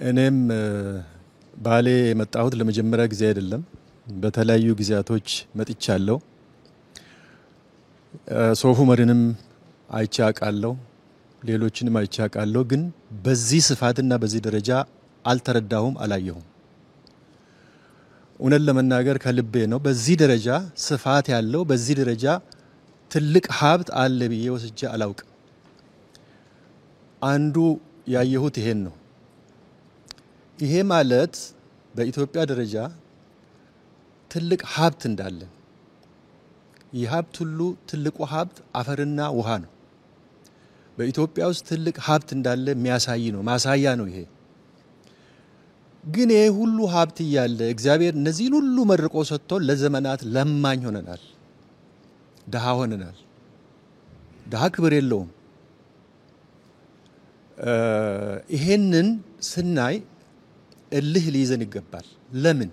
እኔም ባሌ የመጣሁት ለመጀመሪያ ጊዜ አይደለም። በተለያዩ ጊዜያቶች መጥቻለሁ። ሶፍ ዑመርንም አይቼ አውቃለሁ፣ ሌሎችንም አይቼ አውቃለሁ። ግን በዚህ ስፋትና በዚህ ደረጃ አልተረዳሁም፣ አላየሁም። እውነት ለመናገር ከልቤ ነው። በዚህ ደረጃ ስፋት ያለው በዚህ ደረጃ ትልቅ ሀብት አለ ብዬ ወስጄ አላውቅም። አንዱ ያየሁት ይሄን ነው። ይሄ ማለት በኢትዮጵያ ደረጃ ትልቅ ሀብት እንዳለ፣ ይህ ሀብት ሁሉ ትልቁ ሀብት አፈርና ውሃ ነው። በኢትዮጵያ ውስጥ ትልቅ ሀብት እንዳለ የሚያሳይ ነው፣ ማሳያ ነው ይሄ። ግን ይሄ ሁሉ ሀብት እያለ እግዚአብሔር እነዚህን ሁሉ መርቆ ሰጥቶ ለዘመናት ለማኝ ሆነናል፣ ድሃ ሆነናል። ድሃ ክብር የለውም። ይሄንን ስናይ እልህ ሊይዘን ይገባል። ለምን?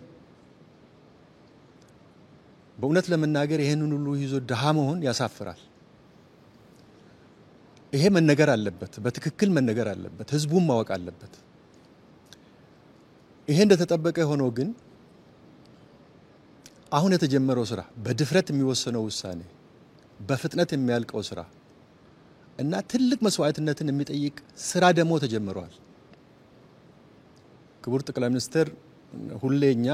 በእውነት ለመናገር ይሄንን ሁሉ ይዞ ድሃ መሆን ያሳፍራል። ይሄ መነገር አለበት፣ በትክክል መነገር አለበት፣ ህዝቡም ማወቅ አለበት። ይሄ እንደተጠበቀ ሆኖ ግን አሁን የተጀመረው ስራ፣ በድፍረት የሚወሰነው ውሳኔ፣ በፍጥነት የሚያልቀው ስራ እና ትልቅ መስዋዕትነትን የሚጠይቅ ስራ ደግሞ ተጀምሯል። ክቡር ጠቅላይ ሚኒስትር ሁሌኛ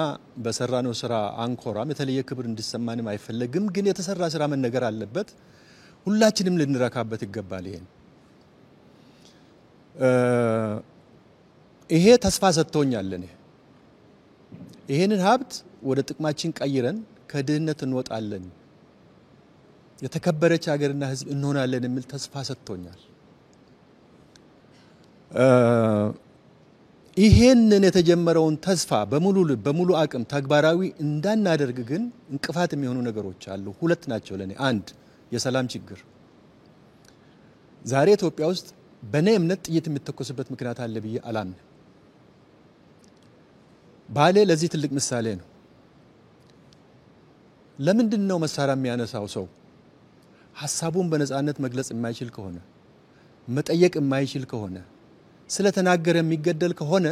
በሰራነው ስራ አንኮራም፣ የተለየ ክብር እንዲሰማንም አይፈለግም። ግን የተሰራ ስራ መነገር አለበት፣ ሁላችንም ልንረካበት ይገባል። ይሄ ተስፋ ሰጥቶኛል። ይሄንን ሀብት ወደ ጥቅማችን ቀይረን ከድህነት እንወጣለን፣ የተከበረች ሀገርና ህዝብ እንሆናለን የሚል ተስፋ ሰጥቶኛል። ይሄንን የተጀመረውን ተስፋ በሙሉ ልብ በሙሉ አቅም ተግባራዊ እንዳናደርግ ግን እንቅፋት የሚሆኑ ነገሮች አሉ። ሁለት ናቸው ለኔ። አንድ የሰላም ችግር። ዛሬ ኢትዮጵያ ውስጥ በኔ እምነት ጥይት የሚተኮስበት ምክንያት አለ ብዬ አላምንም። ባሌ ለዚህ ትልቅ ምሳሌ ነው። ለምንድን ነው መሳሪያ የሚያነሳው ሰው ሐሳቡን በነፃነት መግለጽ የማይችል ከሆነ፣ መጠየቅ የማይችል ከሆነ፣ ስለተናገረ የሚገደል ከሆነ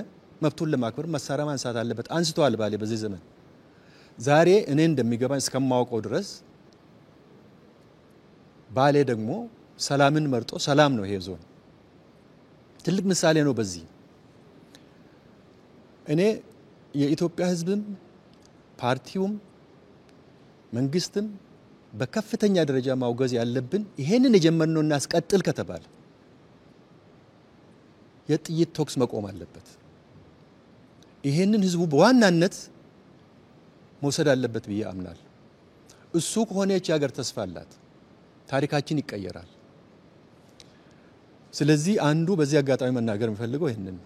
መብቱን ለማክበር መሳሪያ ማንሳት አለበት። አንስቷል ባሌ በዚህ ዘመን። ዛሬ እኔ እንደሚገባኝ እስከማውቀው ድረስ ባሌ ደግሞ ሰላምን መርጦ ሰላም ነው። ይሄ ዞን ትልቅ ምሳሌ ነው። በዚህ እኔ የኢትዮጵያ ህዝብም ፓርቲውም መንግስትም በከፍተኛ ደረጃ ማውገዝ ያለብን ይሄንን የጀመርነው እናስቀጥል ከተባለ የጥይት ተኩስ መቆም አለበት። ይሄንን ህዝቡ በዋናነት መውሰድ አለበት ብዬ አምናለሁ። እሱ ከሆነ እቺ ሀገር ተስፋ አላት፣ ታሪካችን ይቀየራል። ስለዚህ አንዱ በዚህ አጋጣሚ መናገር የምፈልገው ይሄንን ነው።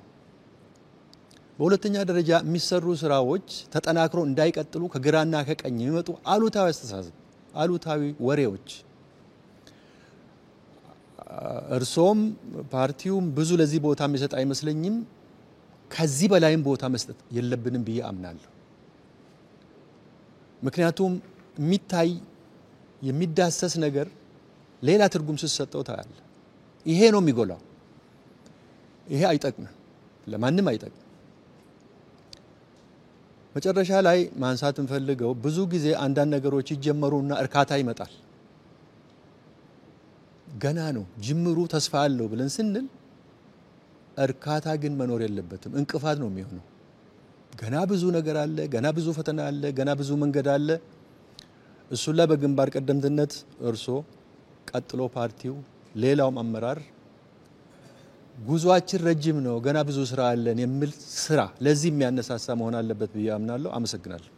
በሁለተኛ ደረጃ የሚሰሩ ስራዎች ተጠናክሮ እንዳይቀጥሉ ከግራና ከቀኝ የሚመጡ አሉታዊ አስተሳሰብ፣ አሉታዊ ወሬዎች እርሶም ፓርቲውም ብዙ ለዚህ ቦታ የሚሰጥ አይመስለኝም። ከዚህ በላይም ቦታ መስጠት የለብንም ብዬ አምናለሁ። ምክንያቱም የሚታይ የሚዳሰስ ነገር ሌላ ትርጉም ሲሰጠው ታያለ። ይሄ ነው የሚጎላው። ይሄ አይጠቅምም፣ ለማንም አይጠቅም። መጨረሻ ላይ ማንሳት እንፈልገው ብዙ ጊዜ አንዳንድ ነገሮች ይጀመሩና እርካታ ይመጣል። ገና ነው ጅምሩ፣ ተስፋ አለው ብለን ስንል እርካታ ግን መኖር የለበትም፣ እንቅፋት ነው የሚሆነው። ገና ብዙ ነገር አለ፣ ገና ብዙ ፈተና አለ፣ ገና ብዙ መንገድ አለ። እሱን ላይ በግንባር ቀደምትነት እርሶ፣ ቀጥሎ ፓርቲው፣ ሌላውም አመራር ጉዟችን ረጅም ነው፣ ገና ብዙ ስራ አለን የሚል ስራ ለዚህ የሚያነሳሳ መሆን አለበት ብዬ አምናለሁ። አመሰግናለሁ።